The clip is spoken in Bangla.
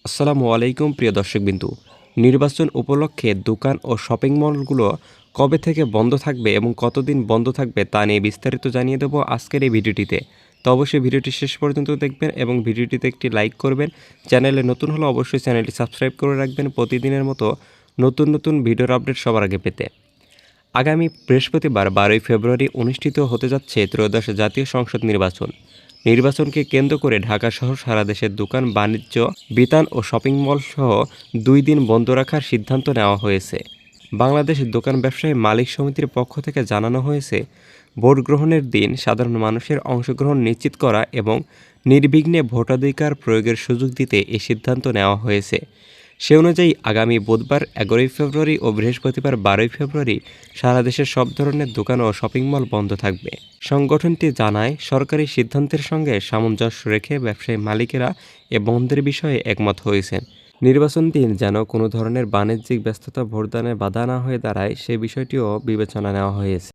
আসসালামু আলাইকুম প্রিয় দর্শকবিন্দু। নির্বাচন উপলক্ষে দোকান ও শপিং মলগুলো কবে থেকে বন্ধ থাকবে এবং কতদিন বন্ধ থাকবে তা নিয়ে বিস্তারিত জানিয়ে দেব আজকের এই ভিডিওটিতে। তো অবশ্যই ভিডিওটি শেষ পর্যন্ত দেখবেন এবং ভিডিওটিতে একটি লাইক করবেন। চ্যানেলে নতুন হলে অবশ্যই চ্যানেলটি সাবস্ক্রাইব করে রাখবেন প্রতিদিনের মতো নতুন ভিডিওর আপডেট সবার আগে পেতে। আগামী বৃহস্পতিবার 12 ফেব্রুয়ারি অনুষ্ঠিত হতে যাচ্ছে ত্রয়োদশ জাতীয় সংসদ নির্বাচন। নির্বাচনকে কেন্দ্র করে ঢাকাসহ সারা দেশের দোকান, বাণিজ্য, বিতান ও শপিং মলসহ 2 দিন বন্ধ রাখার সিদ্ধান্ত নেওয়া হয়েছে। বাংলাদেশ দোকান ব্যবসায়ী মালিক সমিতির পক্ষ থেকে জানানো হয়েছে, ভোট গ্রহণের দিন সাধারণ মানুষের অংশগ্রহণ নিশ্চিত করা এবং নির্বিঘ্নে ভোটাধিকার প্রয়োগের সুযোগ দিতে এই সিদ্ধান্ত নেওয়া হয়েছে। সে অনুযায়ী আগামী বুধবার 11 ফেব্রুয়ারি ও বৃহস্পতিবার 12 ফেব্রুয়ারি সারা দেশের সব ধরনের দোকান ও শপিং মল বন্ধ থাকবে। সংগঠনটি জানায়, সরকারি সিদ্ধান্তের সঙ্গে সামঞ্জস্য রেখে ব্যবসায়ী মালিকেরা এ বন্ধের বিষয়ে একমত হয়েছেন। নির্বাচন দিন যেন কোনো ধরনের বাণিজ্যিক ব্যস্ততা ভোটদানে বাধা না হয়ে দাঁড়ায়, সে বিষয়টিও বিবেচনা নেওয়া হয়েছে।